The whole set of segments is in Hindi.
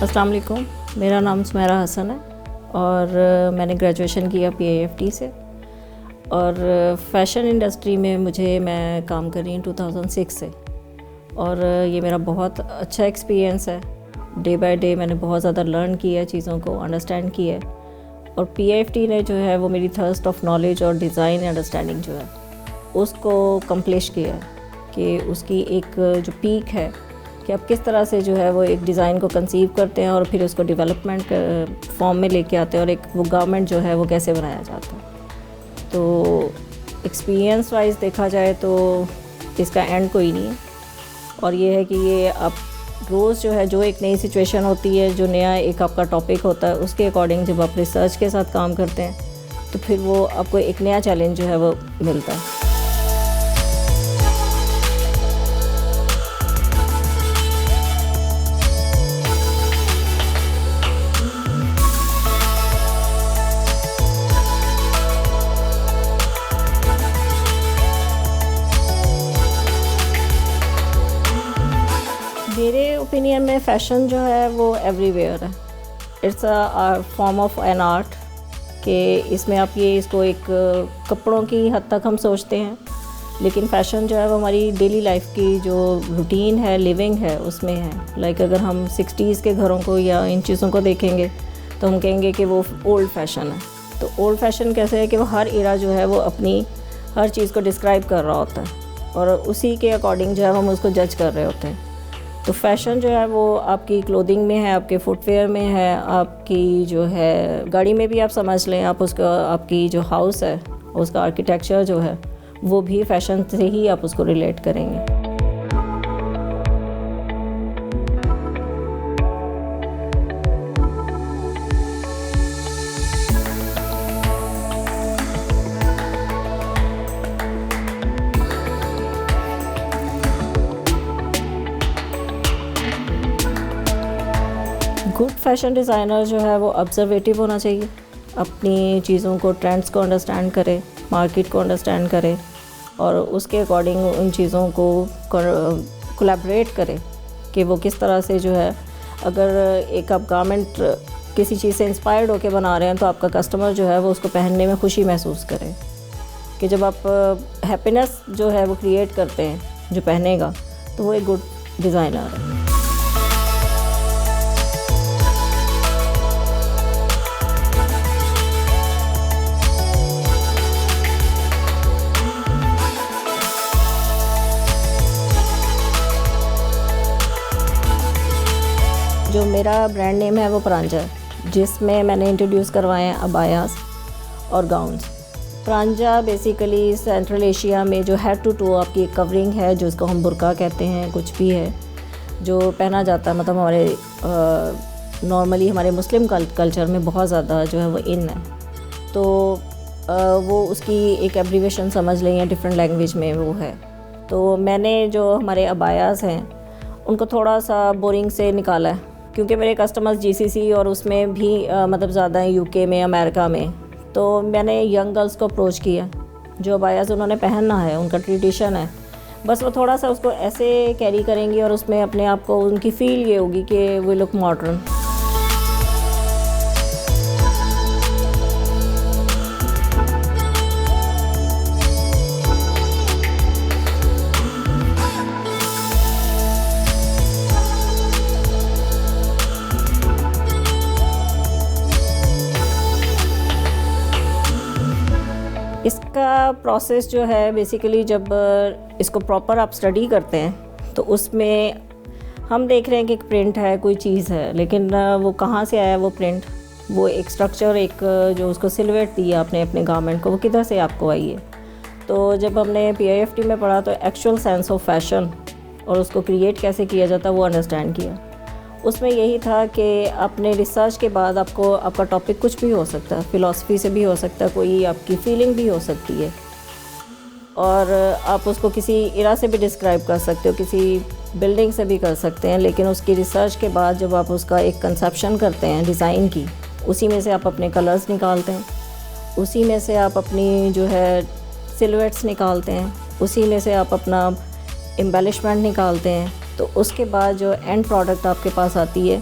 अस्सलाम वालेकुम। मेरा नाम सुमेरा हसन है और मैंने ग्रेजुएशन किया PIFT से और फ़ैशन इंडस्ट्री में मैं काम कर रही हूँ 2006 से और ये मेरा बहुत अच्छा एक्सपीरियंस है। डे बाय डे मैंने बहुत ज़्यादा लर्न किया है, चीज़ों को अंडरस्टैंड किया है और PIFT ने जो है वो मेरी थर्स्ट ऑफ नॉलेज और डिज़ाइन अंडरस्टैंडिंग जो है उसको कम्प्लीट किया है कि उसकी एक जो पीक है कि आप किस तरह से जो है वो एक डिज़ाइन को कंसीव करते हैं और फिर उसको डेवलपमेंट फॉर्म में लेके आते हैं और एक वो गारमेंट जो है वो कैसे बनाया जाता है। तो एक्सपीरियंस वाइज देखा जाए तो इसका एंड कोई नहीं है और ये है कि ये आप रोज़ जो है जो एक नई सिचुएशन होती है, जो नया एक आपका टॉपिक होता है, उसके अकॉर्डिंग जब आप रिसर्च के साथ काम करते हैं तो फिर वो आपको एक नया चैलेंज जो है वो मिलता है। मेरे ओपिनियन में फ़ैशन जो है वो एवरीवेयर है। It's a form of an art कि इसमें आप इसको एक कपड़ों की हद तक हम सोचते हैं, लेकिन फ़ैशन जो है वो हमारी डेली लाइफ की जो रूटीन है, लिविंग है, उसमें है। लाइक अगर हम 60s के घरों को या इन चीज़ों को देखेंगे तो हम कहेंगे कि वो ओल्ड फ़ैशन है। तो ओल्ड फ़ैशन कैसे है कि वो हर एरा जो है वो अपनी हर चीज़ को डिस्क्राइब कर रहा होता है और उसी के अकॉर्डिंग जो है हम उसको जज कर रहे होते हैं। तो फ़ैशन जो है वो आपकी क्लोथिंग में है, आपके फुटवेयर में है, आपकी जो है गाड़ी में भी आप समझ लें, आप उसका आपकी जो हाउस है उसका आर्किटेक्चर जो है वो भी फ़ैशन से ही आप उसको रिलेट करेंगे। गुड फैशन डिज़ाइनर जो है वो ऑब्जर्वेटिव होना चाहिए, अपनी चीज़ों को, ट्रेंड्स को अंडरस्टैंड करे, मार्केट को अंडरस्टैंड करे और उसके अकॉर्डिंग उन चीज़ों को कोलैबोरेट करे कि वो किस तरह से जो है, अगर एक आप गारमेंट किसी चीज़ से इंस्पायर्ड होकर बना रहे हैं तो आपका कस्टमर जो है वो उसको पहनने में खुशी महसूस करे कि जब आप हैप्पीनेस जो है वो क्रिएट करते हैं जो पहनेगा तो वो एक गुड डिज़ाइनर है। जो मेरा ब्रांड नेम है वो प्रांजा है, जिसमें मैंने इंट्रोड्यूस करवाए हैं अबायास और गाउन्स। प्रांजा बेसिकली सेंट्रल एशिया में जो हेड टू टो आपकी कवरिंग है, जो इसको हम बुर्का कहते हैं, कुछ भी है जो पहना जाता है, मतलब हमारे नॉर्मली हमारे मुस्लिम कल्चर में बहुत ज़्यादा जो है वो इन है। तो वो उसकी एक एब्रीवेशन समझ लें या डिफरेंट लैंग्वेज में वो है। तो मैंने जो हमारे अबायास हैं उनको थोड़ा सा बोरिंग से निकाला है क्योंकि मेरे कस्टमर्स GCC और उसमें भी मतलब ज़्यादा हैं, UK में, अमेरिका में। तो मैंने यंग गर्ल्स को अप्रोच किया जो अबायास उन्होंने पहनना है, उनका ट्रेडिशन है, बस वो थोड़ा सा उसको ऐसे कैरी करेंगी और उसमें अपने आप को उनकी फ़ील ये होगी कि वो लुक मॉडर्न। इसका प्रोसेस जो है बेसिकली जब इसको प्रॉपर आप स्टडी करते हैं तो उसमें हम देख रहे हैं कि एक प्रिंट है, कोई चीज़ है, लेकिन वो कहाँ से आया वो प्रिंट, वो एक स्ट्रक्चर, एक जो उसको सिलवेट दिया आपने अपने गारमेंट को, वो किधर से आपको आई है। तो जब हमने PIFT में पढ़ा तो एक्चुअल सेंस ऑफ फैशन और उसको क्रिएट कैसे किया जाता वो अंडरस्टैंड किया। उसमें यही था कि अपने रिसर्च के बाद आपको आपका टॉपिक कुछ भी हो सकता है, फ़िलासफ़ी से भी हो सकता है, कोई आपकी फ़ीलिंग भी हो सकती है और आप उसको किसी इरा से भी डिस्क्राइब कर सकते हो, किसी बिल्डिंग से भी कर सकते हैं। लेकिन उसकी रिसर्च के बाद जब आप उसका एक कंसेप्शन करते हैं डिज़ाइन की, उसी में से आप अपने कलर्स निकालते हैं, उसी में से आप अपनी जो है सिलुएट्स निकालते हैं, उसी में से आप अपना एम्बेलिशमेंट निकालते हैं। तो उसके बाद जो एंड प्रोडक्ट आपके पास आती है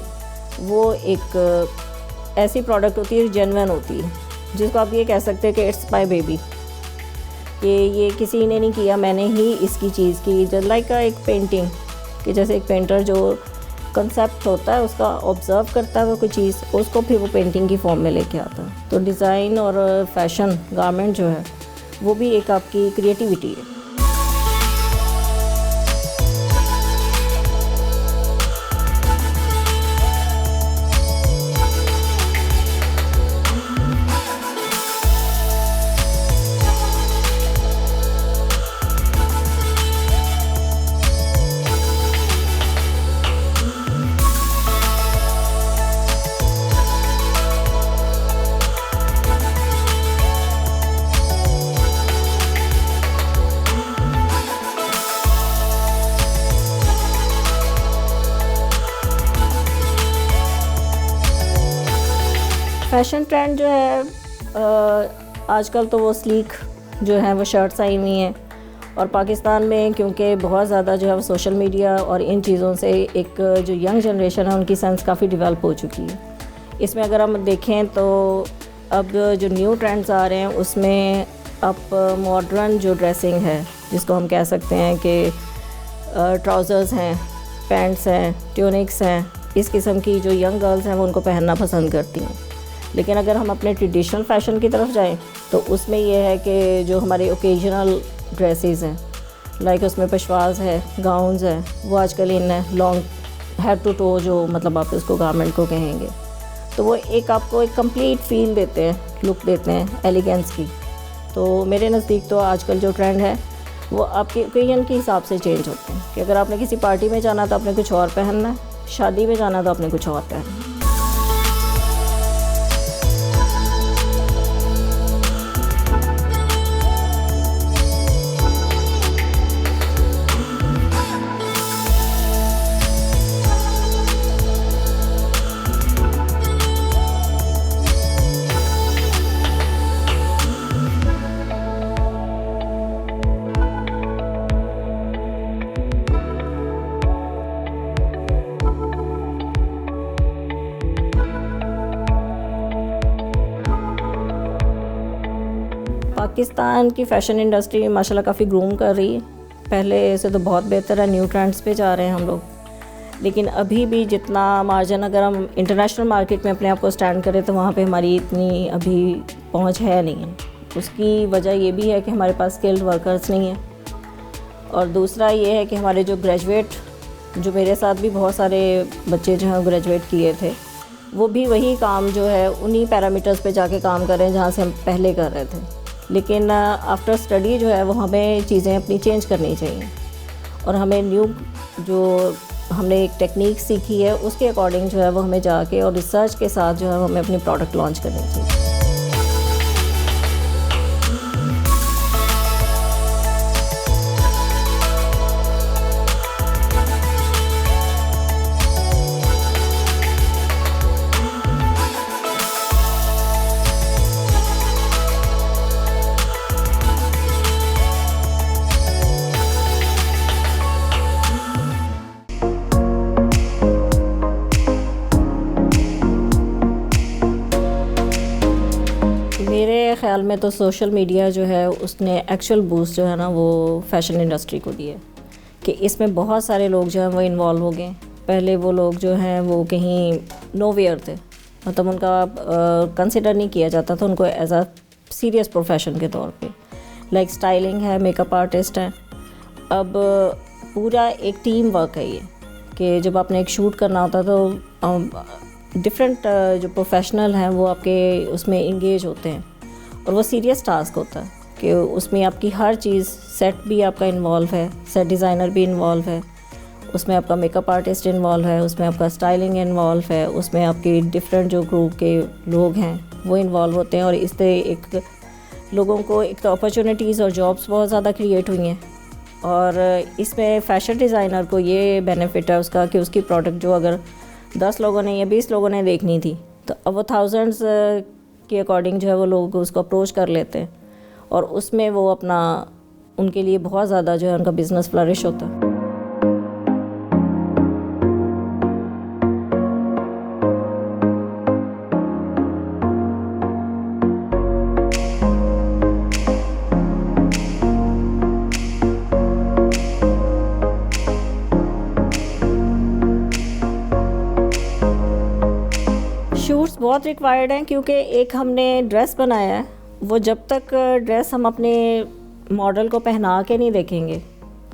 वो एक ऐसी प्रोडक्ट होती है जो जेन्युइन होती है, जिसको आप ये कह सकते हैं कि इट्स माय बेबी, कि ये किसी ने नहीं किया, मैंने ही इसकी चीज़ की। जस्ट लाइक एक पेंटिंग, कि जैसे एक पेंटर जो कंसेप्ट होता है उसका ऑब्ज़र्व करता है वो कोई चीज़, उसको फिर वो पेंटिंग की फॉर्म में लेके आता है। तो डिज़ाइन और फैशन गारमेंट जो है वो भी एक आपकी क्रिएटिविटी है। फैशन ट्रेंड जो है आजकल तो वो स्लीक जो है वो शर्ट्स आई हुई हैं, और पाकिस्तान में क्योंकि बहुत ज़्यादा जो है वो सोशल मीडिया और इन चीज़ों से एक जो यंग जनरेशन है उनकी सेंस काफ़ी डेवलप हो चुकी है। इसमें अगर हम देखें तो अब जो न्यू ट्रेंड्स आ रहे हैं उसमें अब मॉडर्न जो ड्रेसिंग है, जिसको हम कह सकते हैं कि ट्राउज़र्स हैं, पैंट्स हैं, ट्यूनिक्स हैं, इस किस्म की जो यंग गर्ल्स हैं वो उनको पहनना पसंद करती हैं। लेकिन अगर हम अपने ट्रेडिशनल फ़ैशन की तरफ जाएं तो उसमें यह है कि जो हमारे ओकेजनल ड्रेसेस हैं, लाइक उसमें पेशवाज है, गाउन्स हैं, वो आजकल इन है, लॉन्ग हेड टू टो, जो मतलब आप इसको गारमेंट को कहेंगे, तो वो एक आपको एक कंप्लीट फील देते हैं, लुक देते हैं एलिगेंस की। तो मेरे नज़दीक तो आजकल जो ट्रेंड है वो आपके ओकेजन के हिसाब से चेंज होते हैं, कि अगर आपने किसी पार्टी में जाना तो आपने कुछ और पहनना है, शादी में जाना तो आपने कुछ और पहनना है। पाकिस्तान की फ़ैशन इंडस्ट्री माशाल्लाह काफ़ी ग्रूम कर रही है, पहले से तो बहुत बेहतर है, न्यू ट्रेंड्स पे जा रहे हैं हम लोग। लेकिन अभी भी जितना मार्जिन अगर हम इंटरनेशनल मार्केट में अपने आप को स्टैंड करें तो वहाँ पे हमारी इतनी अभी पहुँच है नहीं है। उसकी वजह ये भी है कि हमारे पास स्किल्ड वर्कर्स नहीं हैं, और दूसरा ये है कि हमारे जो ग्रेजुएट, जो मेरे साथ भी बहुत सारे बच्चे जो हैं ग्रेजुएट किए थे, वो भी वही काम जो है उन्हीं पैरामीटर्स पे जाके काम कर रहे हैं जहाँ से हम पहले कर रहे थे। लेकिन आफ्टर स्टडी जो है वो हमें चीज़ें अपनी चेंज करनी चाहिए, और हमें न्यू जो हमने एक टेक्निक सीखी है उसके अकॉर्डिंग जो है वो हमें जाके और रिसर्च के साथ जो है हमें अपनी प्रोडक्ट लॉन्च करनी चाहिए। मेरे ख़्याल में तो सोशल मीडिया जो है उसने एक्चुअल बूस्ट जो है ना वो फ़ैशन इंडस्ट्री को दिए, कि इसमें बहुत सारे लोग जो हैं वो इन्वॉल्व हो गए। पहले वो लोग जो हैं वो कहीं नोवेयर थे, मतलब उनका कंसिडर नहीं किया जाता था उनको एज अ सीरियस प्रोफेशन के तौर पे। लाइक स्टाइलिंग है, मेकअप आर्टिस्ट हैं, अब पूरा एक टीम वर्क है ये, कि जब आपने एक शूट करना होता तो डिफरेंट जो प्रोफेशनल हैं वो आपके उसमें इंगेज होते हैं, और वो सीरियस टास्क होता है कि उसमें आपकी हर चीज़, सेट भी आपका इन्वॉल्व है, सेट डिज़ाइनर भी इन्वॉल्व है, उसमें आपका मेकअप आर्टिस्ट इन्वॉल्व है, उसमें आपका स्टाइलिंग इन्वॉल्व है, उसमें आपके डिफरेंट जो ग्रुप के लोग हैं वो इन्वॉल्व होते हैं। और इससे एक लोगों को एक तो अपॉर्चुनिटीज़ और जॉब्स बहुत ज़्यादा क्रिएट हुई हैं, और इसमें फ़ैशन डिज़ाइनर को ये बेनिफिट है उसका कि उसकी प्रोडक्ट जो अगर 10 लोगों ने या 20 लोगों ने देखनी थी तो अब वो थाउजेंड्स के अकॉर्डिंग जो है वो लोग उसको अप्रोच कर लेते हैं, और उसमें वो अपना, उनके लिए बहुत ज़्यादा जो है उनका बिज़नेस फ्लरिश होता है। बहुत रिक्वायर्ड हैं, क्योंकि एक हमने ड्रेस बनाया है, वो जब तक ड्रेस हम अपने मॉडल को पहना के नहीं देखेंगे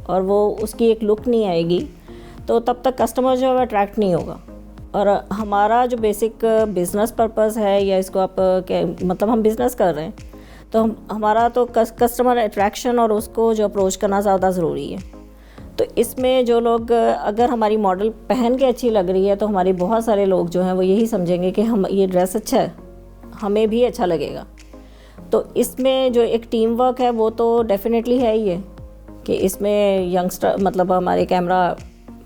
और वो उसकी एक लुक नहीं आएगी, तो तब तक कस्टमर जो है अट्रैक्ट नहीं होगा। और हमारा जो बेसिक बिज़नेस पर्पस है, या इसको आप मतलब हम बिज़नेस कर रहे हैं, तो हमारा तो कस्टमर अट्रैक्शन और उसको जो अप्रोच करना ज़्यादा ज़रूरी है। तो इसमें जो लोग, अगर हमारी मॉडल पहन के अच्छी लग रही है, तो हमारे बहुत सारे लोग जो हैं वो यही समझेंगे कि हम ये ड्रेस अच्छा है, हमें भी अच्छा लगेगा। तो इसमें जो एक टीम वर्क है वो तो डेफिनेटली है ही है, कि इसमें यंगस्टर मतलब हमारे कैमरा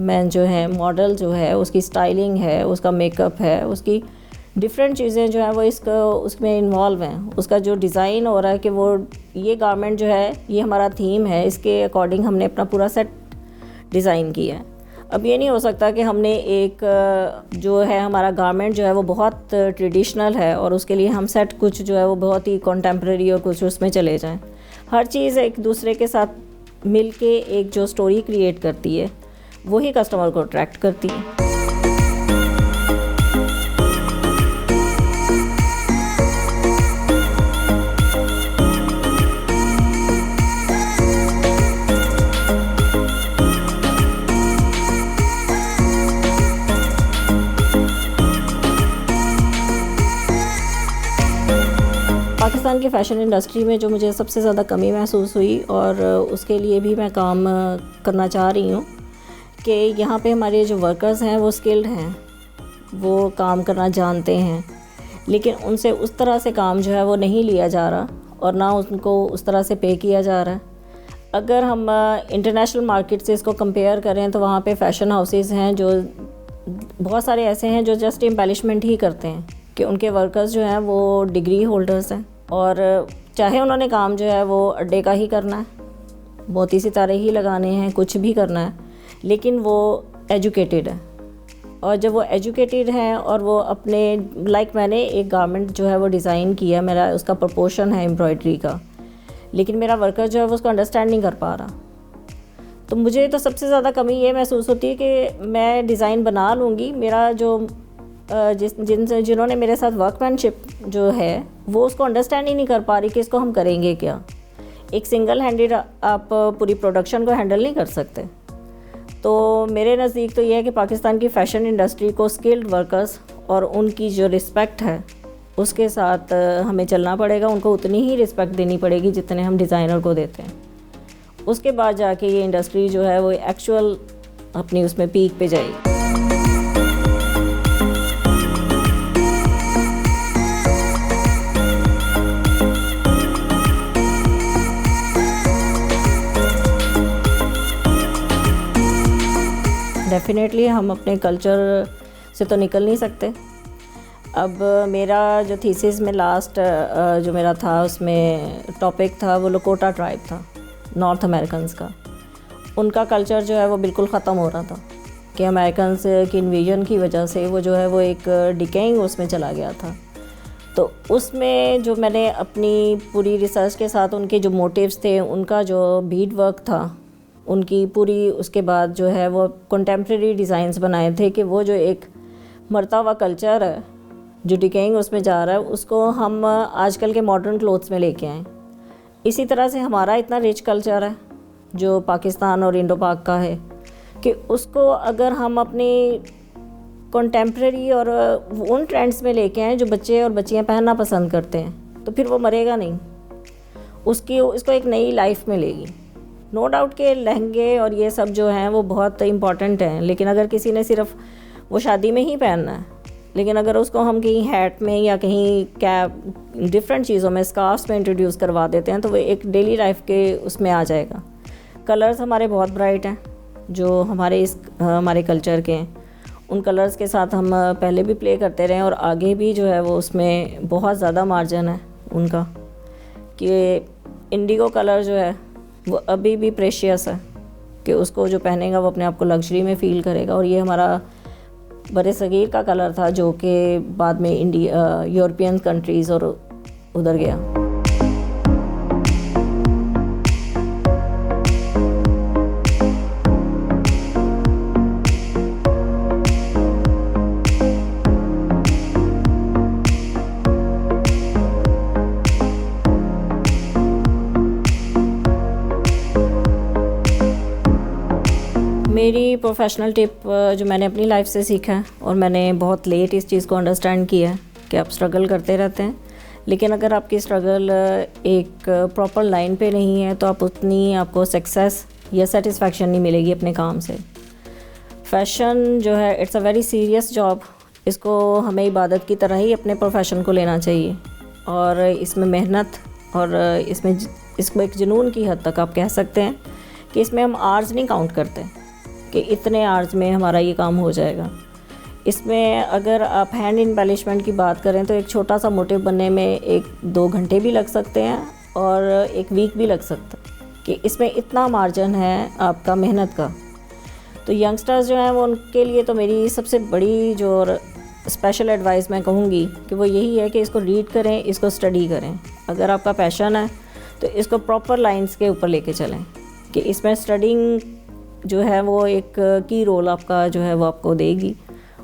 मैन जो है, मॉडल जो है, उसकी स्टाइलिंग है, उसका मेकअप है, उसकी डिफरेंट चीज़ें जो हैं वो उसमें इन्वॉल्व हैं। उसका जो डिज़ाइन हो रहा है कि वो ये गारमेंट जो है, ये हमारा थीम है, इसके अकॉर्डिंग हमने अपना पूरा सेट डिज़ाइन किया है। अब ये नहीं हो सकता कि हमने एक जो है हमारा गारमेंट जो है वो बहुत ट्रेडिशनल है और उसके लिए हम सेट कुछ जो है वो बहुत ही कॉन्टेम्प्रेरी और कुछ उसमें चले जाएं। हर चीज़ एक दूसरे के साथ मिल के एक जो स्टोरी क्रिएट करती है, वही कस्टमर को अट्रैक्ट करती है। पाकिस्तान की फ़ैशन इंडस्ट्री में जो मुझे सबसे ज़्यादा कमी महसूस हुई, और उसके लिए भी मैं काम करना चाह रही हूँ, कि यहाँ पे हमारे जो वर्कर्स हैं वो स्किल्ड हैं, वो काम करना जानते हैं, लेकिन उनसे उस तरह से काम जो है वो नहीं लिया जा रहा, और ना उनको उस तरह से पे किया जा रहा है। अगर हम इंटरनेशनल मार्केट से इसको कंपेयर करें, तो वहाँ पे फ़ैशन हाउसेस हैं जो बहुत सारे ऐसे हैं जो जस्ट एम्बेलिशमेंट ही करते हैं, कि उनके वर्कर्स जो हैं वो डिग्री होल्डर्स हैं, और चाहे उन्होंने काम जो है वो अड्डे का ही करना है, मोती सितारे ही लगाने हैं, कुछ भी करना है, लेकिन वो एजुकेटेड है। और जब वो एजुकेटेड हैं और वो अपने मैंने एक गारमेंट जो है वो डिज़ाइन किया, मेरा उसका प्रोपोर्शन है एम्ब्रॉयडरी का, लेकिन मेरा वर्कर जो है वो उसको अंडरस्टैंड नहीं कर पा रहा। तो मुझे तो सबसे ज़्यादा कमी ये महसूस होती है कि मैं डिज़ाइन बना लूँगी, मेरा जो जिन्होंने मेरे साथ वर्कमैनशिप जो है वो उसको अंडरस्टैंड ही नहीं कर पा रही कि इसको हम करेंगे क्या। एक सिंगल हैंडेड आप पूरी प्रोडक्शन को हैंडल नहीं कर सकते। तो मेरे नज़दीक तो ये है कि पाकिस्तान की फ़ैशन इंडस्ट्री को स्किल्ड वर्कर्स और उनकी जो रिस्पेक्ट है उसके साथ हमें चलना पड़ेगा। उनको उतनी ही रिस्पेक्ट देनी पड़ेगी जितने हम डिज़ाइनर को देते हैं। उसके बाद जाके ये इंडस्ट्री जो है वो एक्चुअल अपनी उसमें पीक पे जाएगी। डेफ़िनेटली हम अपने कल्चर से तो निकल नहीं सकते। अब मेरा जो थीसिस में लास्ट जो मेरा था उसमें टॉपिक था वो लकोटा ट्राइब था, नॉर्थ अमेरिकन्स का। उनका कल्चर जो है वो बिल्कुल ख़त्म हो रहा था कि अमेरिकन्स की इन्वेजन की वजह से वो जो है वो एक डिकेइंग उसमें चला गया था। तो उसमें जो मैंने अपनी पूरी रिसर्च के साथ उनके जो मोटिव्स थे, उनका जो बीड वर्क था, उनकी पूरी उसके बाद जो है वो कंटेम्प्रेरी डिज़ाइंस बनाए थे कि वो जो एक मरता हुआ कल्चर है जो डिकेइंग उसमें जा रहा है उसको हम आजकल के मॉडर्न क्लोथ्स में लेके आएँ। इसी तरह से हमारा इतना रिच कल्चर है जो पाकिस्तान और इंडो पाक का है कि उसको अगर हम अपनी कंटेम्प्रेरी और उन ट्रेंड्स में लेके आएँ जो बच्चे और बच्चियाँ पहनना पसंद करते हैं, तो फिर वो मरेगा नहीं, इसको एक नई लाइफ मिलेगी। नो डाउट के लहंगे और ये सब जो हैं वो बहुत इम्पॉर्टेंट हैं, लेकिन अगर किसी ने सिर्फ वो शादी में ही पहनना है, लेकिन अगर उसको हम कहीं हैट में या कहीं कैप डिफरेंट चीज़ों में स्कार्फ्स में इंट्रोड्यूस करवा देते हैं तो वो एक डेली लाइफ के उसमें आ जाएगा। कलर्स हमारे बहुत ब्राइट हैं जो हमारे कल्चर के हैं। उन कलर्स के साथ हम पहले भी प्ले करते रहे और आगे भी जो है वो उसमें बहुत ज़्यादा मार्जिन है उनका, कि इंडिगो कलर जो है वो अभी भी प्रेशियस है, कि उसको जो पहनेगा वो अपने आप को लग्जरी में फ़ील करेगा। और ये हमारा बड़े सगीर का कलर था जो कि बाद में यूरोपियन कंट्रीज़ और उधर गया। मेरी प्रोफेशनल टिप जो मैंने अपनी लाइफ से सीखा है और मैंने बहुत लेट इस चीज़ को अंडरस्टैंड किया है कि आप स्ट्रगल करते रहते हैं, लेकिन अगर आपकी स्ट्रगल एक प्रॉपर लाइन पे नहीं है तो आप उतनी आपको सक्सेस या सेटिस्फैक्शन नहीं मिलेगी अपने काम से। फ़ैशन जो है it's a very serious job. इसको हमें इबादत की तरह ही अपने प्रोफेशन को लेना चाहिए और इसमें मेहनत और इसको एक जुनून की हद तक आप कह सकते हैं कि इसमें हम आवर्स नहीं काउंट करते कि इतने आवर्स में हमारा ये काम हो जाएगा। इसमें अगर आप हैंड एम्बेलिशमेंट की बात करें तो एक छोटा सा मोटिव बनने में 1-2 घंटे भी लग सकते हैं और 1 वीक भी लग सकता है कि इसमें इतना मार्जिन है आपका मेहनत का। तो यंगस्टर्स जो हैं वो उनके लिए तो मेरी सबसे बड़ी जो स्पेशल एडवाइस मैं कहूँगी कि वो यही है कि इसको रीड करें, इसको स्टडी करें। अगर आपका पैशन है तो इसको प्रॉपर लाइंस के ऊपर लेके चलें कि इसमें स्टडिंग जो है वो एक की रोल आपका जो है वो आपको देगी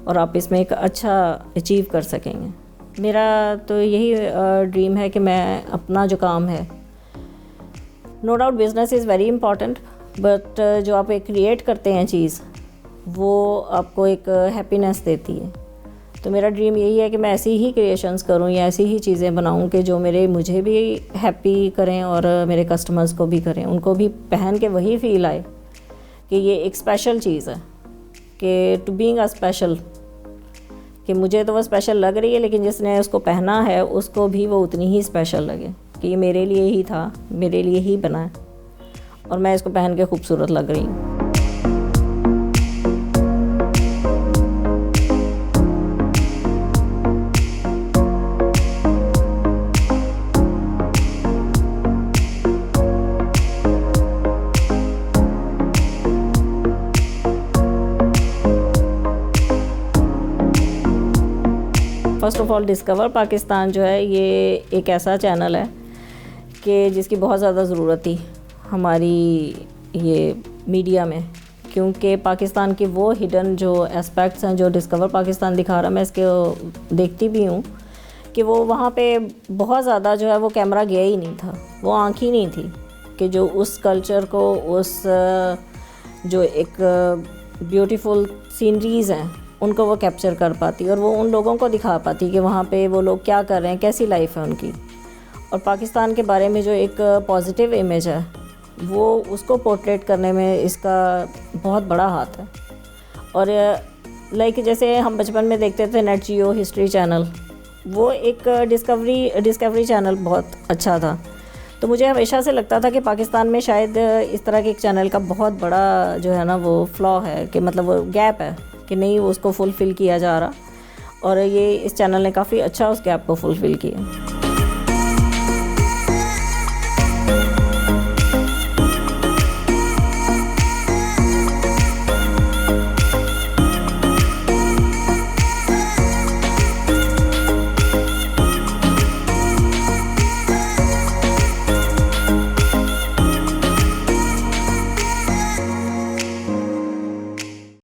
और आप इसमें एक अच्छा अचीव कर सकेंगे। मेरा तो यही ड्रीम है कि मैं अपना जो काम है, no doubt business is very important, but जो आप एक क्रिएट करते हैं चीज़ वो आपको एक हैप्पीनेस देती है। तो मेरा ड्रीम यही है कि मैं ऐसी ही क्रिएशंस करूं या ऐसी ही चीज़ें बनाऊं कि जो मुझे भी हैप्पी करें और मेरे कस्टमर्स को भी करें, उनको भी पहन के वही फील आए कि ये एक स्पेशल चीज़ है, कि टू बीइंग अ स्पेशल, कि मुझे तो वो स्पेशल लग रही है लेकिन जिसने उसको पहना है उसको भी वो उतनी ही स्पेशल लगे कि ये मेरे लिए ही था, मेरे लिए ही बना है और मैं इसको पहन के खूबसूरत लग रही हूँ। First of all discover Pakistan जो है ये एक ऐसा चैनल है कि जिसकी बहुत ज़्यादा ज़रूरत थी हमारी ये मीडिया में, क्योंकि पाकिस्तान के वो हिडन जो एस्पेक्ट्स हैं जो डिस्कवर पाकिस्तान दिखा रहा है, मैं इसके देखती भी हूँ कि वो वहाँ पे बहुत ज़्यादा जो है वो कैमरा गया ही नहीं था, वो आँख ही नहीं थी कि जो उस कल्चर को, उस जो एक ब्यूटीफुल सीनरीज़ हैं उनको वो कैप्चर कर पाती और वो उन लोगों को दिखा पाती कि वहाँ पे वो लोग क्या कर रहे हैं, कैसी लाइफ है उनकी, और पाकिस्तान के बारे में जो एक पॉजिटिव इमेज है वो उसको पोर्ट्रेट करने में इसका बहुत बड़ा हाथ है। और लाइक जैसे हम बचपन में देखते थे नेट जियो हिस्ट्री चैनल, वो एक डिस्कवरी चैनल बहुत अच्छा था। तो मुझे हमेशा से लगता था कि पाकिस्तान में शायद इस तरह के एक चैनल का बहुत बड़ा जो है ना वो फ्लॉ है, कि मतलब वो गैप है कि नहीं वो उसको फुलफ़िल किया जा रहा, और ये इस चैनल ने काफ़ी अच्छा उस गैप को फुलफ़िल किया।